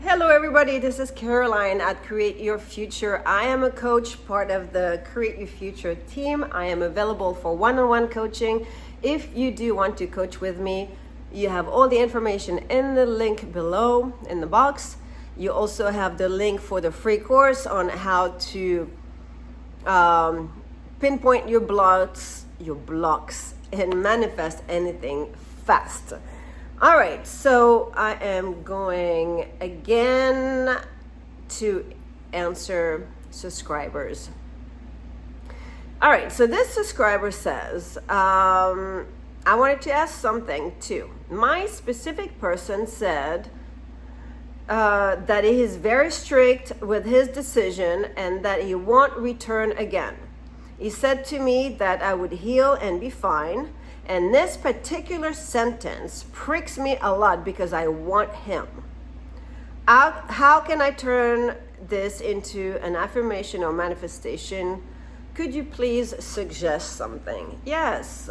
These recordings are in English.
Hello everybody, this is Caroline at Create Your Future. I am a coach, part of the Create Your Future team. I am available for one-on-one coaching. If you do want to coach with me, you have all the information in the link below in the box. You also have the link for the free course on how to pinpoint your blocks, and manifest anything fast. All right, so I am going again to answer subscribers. All right, so this subscriber says, I wanted to ask something too. My specific person said that he is very strict with his decision and that he won't return again. He said to me that I would heal and be fine. And this particular sentence pricks me a lot because I want him. How can I turn this into an affirmation or manifestation? Could you please suggest something? Yes,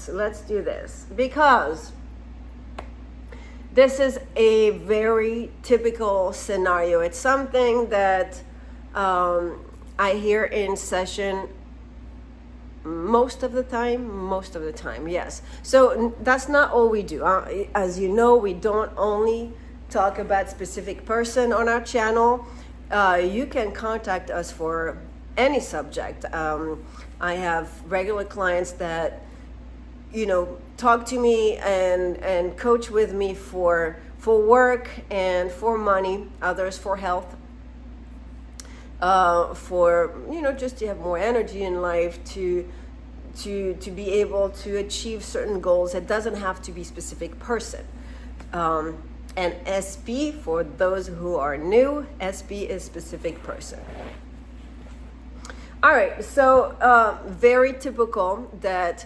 let's do this. Because this is a very typical scenario. It's something that I hear in session most of the time, yes. So that's not all we do. As you know, we don't only talk about specific person on our channel. You can contact us for any subject. I have regular clients that, talk to me and coach with me for work and for money, others for health. For just to have more energy in life, to be able to achieve certain goals. It doesn't have to be specific person. And SP, for those who are new, SP is specific person. All right, so very typical that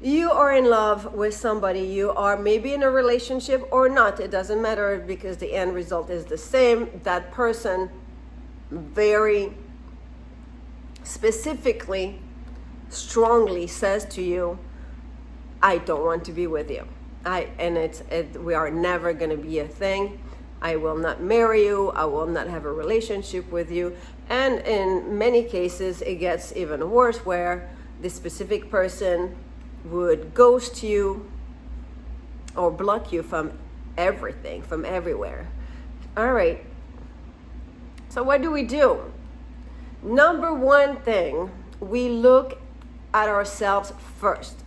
you are in love with somebody, you are maybe in a relationship or not, it doesn't matter because the end result is the same. That person very specifically, strongly says to you, I don't want to be with you. We are never going to be a thing. I will not marry you. I will not have a relationship with you. And in many cases, it gets even worse where the specific person would ghost you or block you from everything, from everywhere. All right. So what do we do? Number one thing, we look at ourselves first.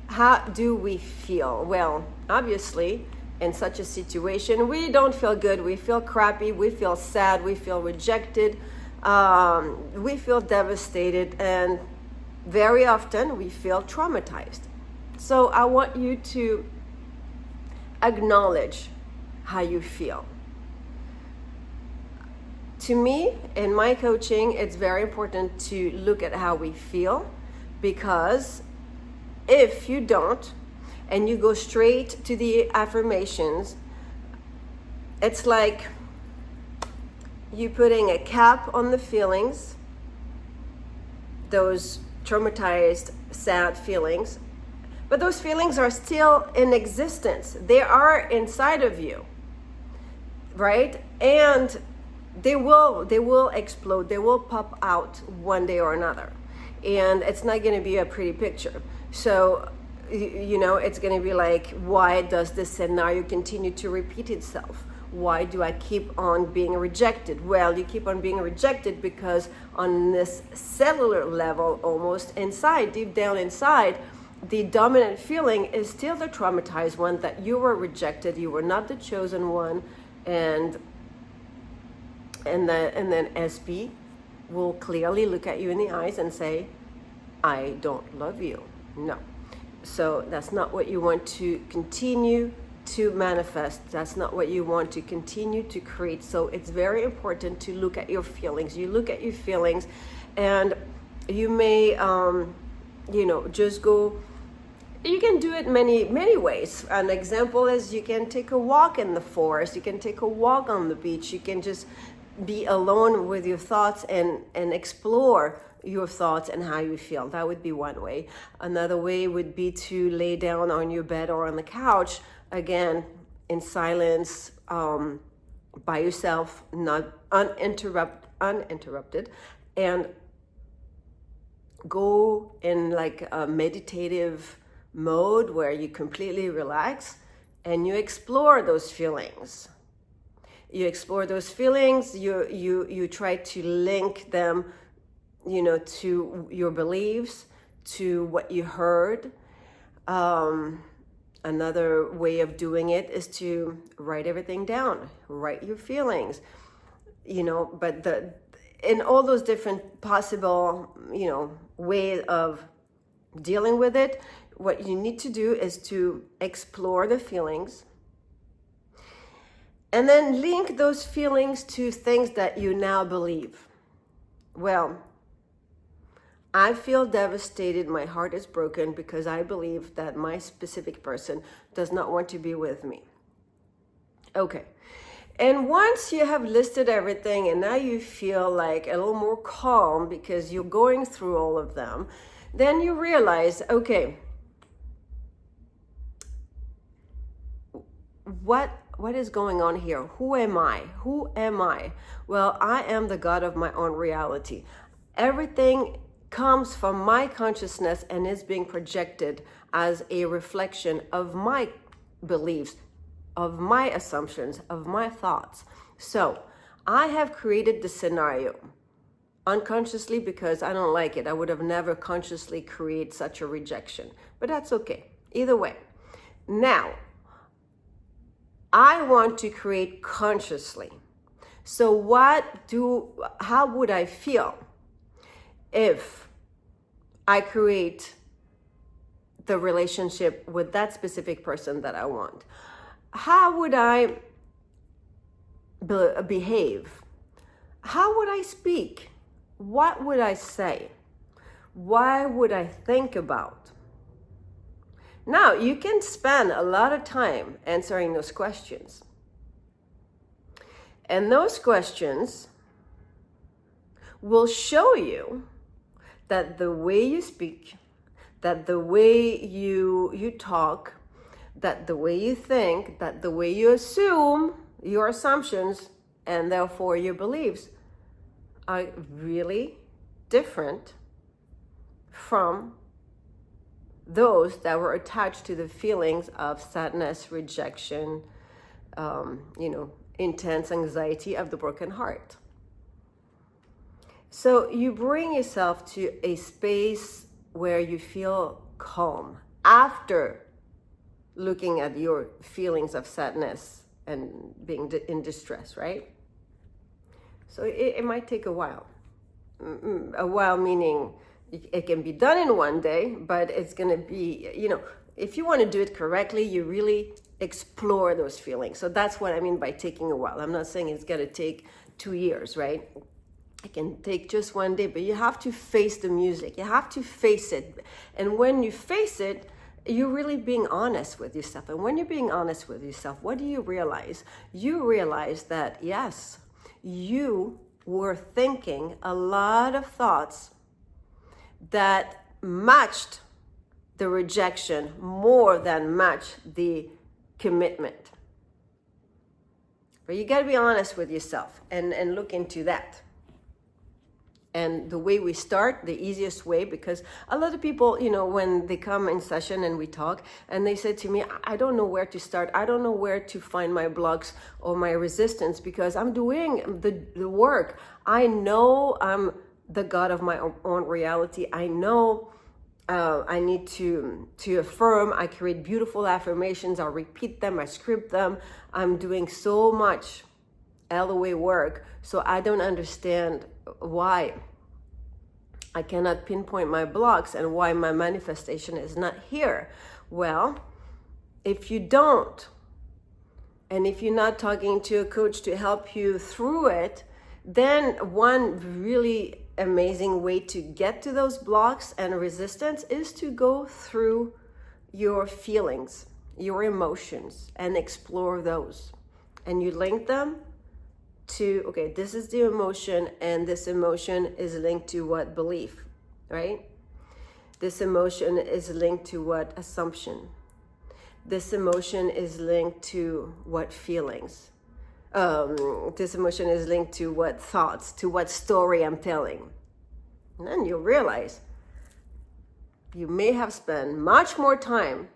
How do we feel? Well, obviously, in such a situation, we don't feel good. We feel crappy. We feel sad. We feel rejected. We feel devastated. And very often, we feel traumatized. So I want you to acknowledge how you feel. To me, in my coaching, it's very important to look at how we feel, because if you don't, and you go straight to the affirmations, it's like you putting a cap on the feelings, those traumatized, sad feelings, but those feelings are still in existence. They are inside of you, right? And they will explode, they will pop out one day or another, and it's not going to be a pretty picture. So it's going to be like, why does this scenario continue to repeat itself? Why do I keep on being rejected? Well, you keep on being rejected because on this cellular level, almost inside, deep down inside, the dominant feeling is still the traumatized one, that you were rejected, you were not the chosen one, and then SP will clearly look at you in the eyes and say, I don't love you. No. So that's not what you want to continue to manifest. That's not what you want to continue to create. So it's very important to look at your feelings. You look at your feelings, and you may, just go. You can do it many ways. An example is you can take a walk in the forest. You can take a walk on the beach. You can just be alone with your thoughts and explore your thoughts and how you feel. That would be one way. Another way would be to lay down on your bed or on the couch, again, in silence, by yourself, not uninterrupted, and go in like a meditative mode where you completely relax and you explore those feelings. You explore those feelings, you try to link them, to your beliefs, to what you heard. Another way of doing it is to write everything down, write your feelings, but in all those different possible, ways of dealing with it, what you need to do is to explore the feelings and then link those feelings to things that you now believe. Well, I feel devastated. My heart is broken because I believe that my specific person does not want to be with me. Okay. And once you have listed everything and now you feel like a little more calm because you're going through all of them, then you realize, okay, what is going on here? Who am I? Who am I? Well, I am the God of my own reality. Everything comes from my consciousness and is being projected as a reflection of my beliefs, of my assumptions, of my thoughts. So I have created the scenario unconsciously because I don't like it. I would have never consciously created such a rejection, but that's okay. Either way. Now, I want to create consciously. So how would I feel if I create the relationship with that specific person that I want? How would I behave? How would I speak? What would I say? What would I think about? Now, you can spend a lot of time answering those questions. And those questions will show you that the way you speak, that the way you talk, that the way you think, that the way you assume your assumptions, and therefore your beliefs, are really different from those that were attached to the feelings of sadness, rejection, intense anxiety of the broken heart. So you bring yourself to a space where you feel calm after looking at your feelings of sadness and being in distress, right? So it might take a while. A while meaning it can be done in one day, but it's going to be, if you want to do it correctly, you really explore those feelings. So that's what I mean by taking a while. I'm not saying it's going to take 2 years, right? It can take just one day, but you have to face the music. You have to face it. And when you face it, you're really being honest with yourself. And when you're being honest with yourself, what do you realize? You realize that, yes, you were thinking a lot of thoughts that matched the rejection more than matched the commitment. But you got to be honest with yourself and look into that. And the way we start, the easiest way, because a lot of people, when they come in session and we talk, and they say to me, I don't know where to start. I don't know where to find my blocks or my resistance because I'm doing the work. I know I'm the God of my own reality. I know I need to affirm. I create beautiful affirmations. I repeat them. I script them. I'm doing so much LOA work. So I don't understand why I cannot pinpoint my blocks and why my manifestation is not here. Well, if you don't, and if you're not talking to a coach to help you through it, then one really amazing way to get to those blocks and resistance is to go through your feelings, your emotions, and explore those. And you link them to, okay, this is the emotion, and this emotion is linked to what belief, right? This emotion is linked to what assumption. This emotion is linked to what feelings? This emotion is linked to what thoughts, to what story I'm telling. And then you'll realize you may have spent much more time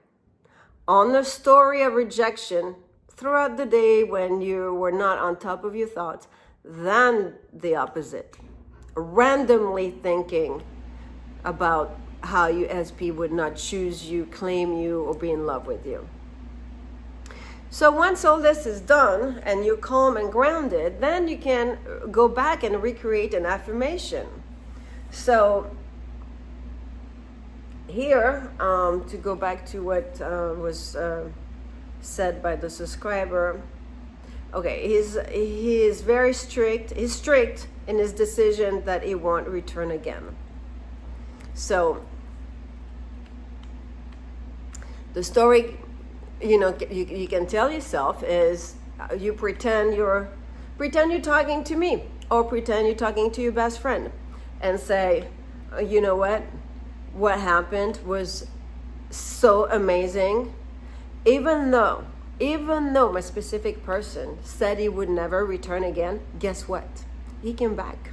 on the story of rejection throughout the day when you were not on top of your thoughts than the opposite. Randomly thinking about how you SP would not choose you, claim you, or be in love with you. So once all this is done and you're calm and grounded, then you can go back and recreate an affirmation. So here, to go back to what was said by the subscriber, okay, he is very strict. He's strict in his decision that he won't return again. So the story, you can tell yourself is you pretend you're talking to me, or pretend you're talking to your best friend, and say, you know what happened was so amazing. Even though my specific person said he would never return again, guess what? He came back.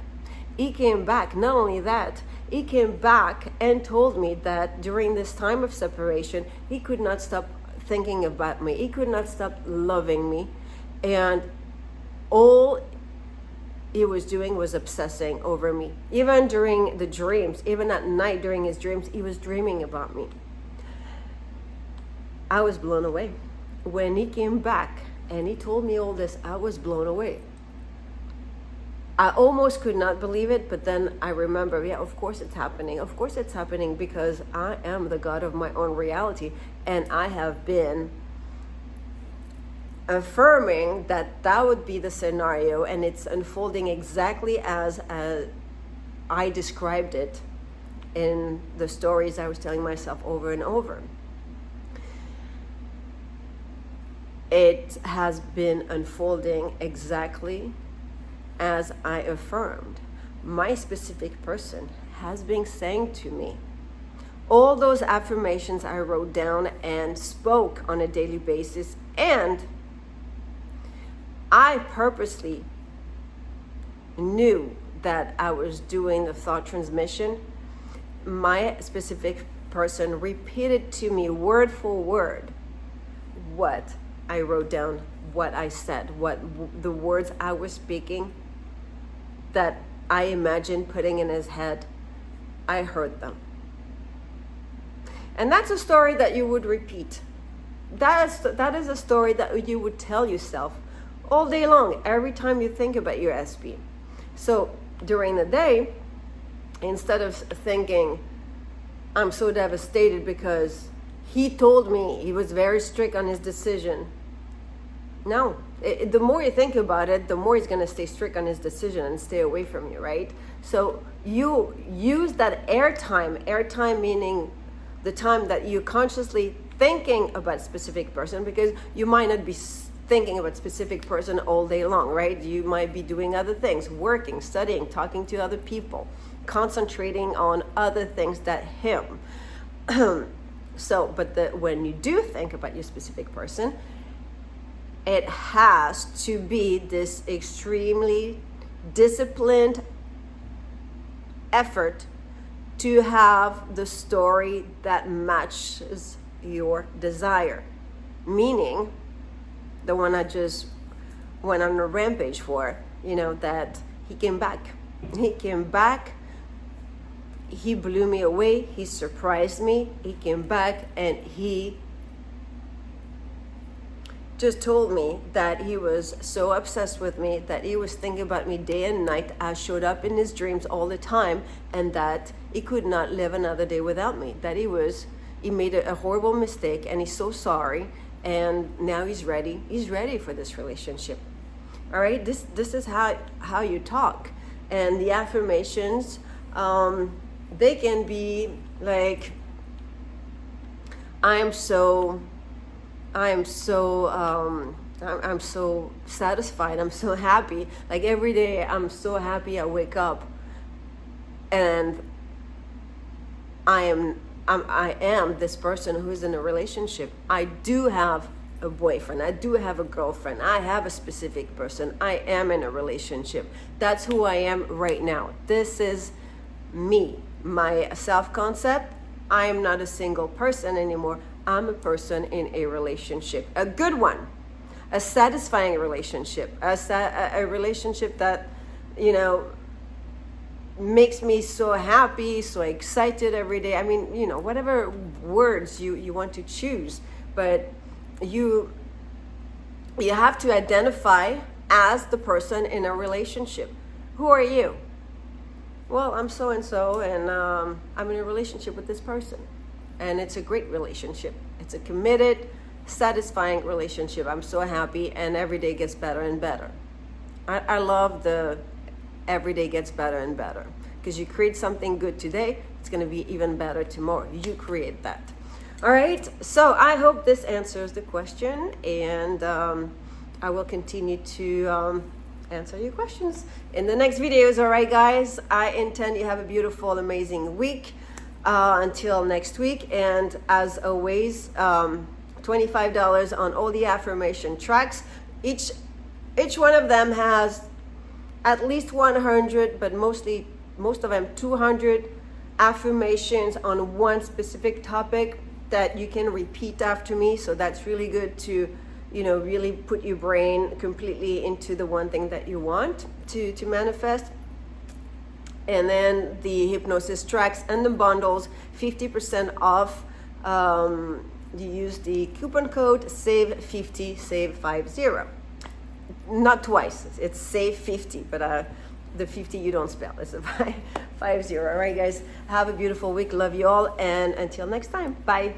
He came back. Not only that, he came back and told me that during this time of separation, he could not stop thinking about me. He could not stop loving me. And all he was doing was obsessing over me. Even during the dreams, even at night during his dreams, he was dreaming about me. I was blown away. When he came back and he told me all this, I was blown away. I almost could not believe it, but then I remember, yeah, of course it's happening. Of course it's happening because I am the God of my own reality, and I have been affirming that would be the scenario, and it's unfolding exactly as I described it in the stories I was telling myself over and over. It has been unfolding exactly as I affirmed. My specific person has been saying to me all those affirmations I wrote down and spoke on a daily basis, and I purposely knew that I was doing the thought transmission. My specific person repeated to me word for word what I wrote down, what I said, what the words I was speaking that I imagined putting in his head. I heard them. And that's a story that you would repeat. That is a story that you would tell yourself all day long, every time you think about your SP. So during the day, instead of thinking, I'm so devastated because he told me he was very strict on his decision. No, the more you think about it, the more he's going to stay strict on his decision and stay away from you, right? So you use that airtime meaning the time that you're consciously thinking about a specific person, because you might not be thinking about a specific person all day long, right? You might be doing other things, working, studying, talking to other people, concentrating on other things that him. When you do think about your specific person, it has to be this extremely disciplined effort to have the story that matches your desire. Meaning, the one I just went on a rampage for, that he came back. He came back. He blew me away. He surprised me. He came back and he just told me that he was so obsessed with me, that he was thinking about me day and night. I showed up in his dreams all the time, and that he could not live another day without me. That he made a horrible mistake, and he's so sorry, and now he's ready. He's ready for this relationship. All right, this is how you talk. And the affirmations, they can be like, I'm so satisfied. I'm so happy. Like every day I'm so happy I wake up and I am I am this person who's in a relationship. I do have a boyfriend. I do have a girlfriend. I have a specific person. I am in a relationship. That's who I am right now. This is me, my self-concept. I am not a single person anymore. I'm a person in a relationship, a good one, a satisfying relationship, a relationship that, you know, makes me so happy, so excited every day. I mean, you know, whatever words you want to choose, but you have to identify as the person in a relationship. Who are you? Well, I'm so and so, and I'm in a relationship with this person, and it's a great relationship. It's a committed, satisfying relationship. I'm so happy, and every day gets better and better. I love the every day gets better and better, because you create something good today, it's going to be even better tomorrow. You create that. All right, so I hope this answers the question, and I will continue to answer your questions in the next videos. All right, guys, I intend you have a beautiful, amazing week until next week. And as always, $25 on all the affirmation tracks. Each one of them has at least 100, but most of them 200 affirmations on one specific topic that you can repeat after me. So that's really good to, you know, really put your brain completely into the one thing that you want to manifest. And then the hypnosis tracks and the bundles, 50% off. You use the coupon code SAVE50, SAVE50. Not twice, it's SAVE50, but the 50 you don't spell, it's a 50. All right, guys, have a beautiful week. Love you all, and until next time, bye.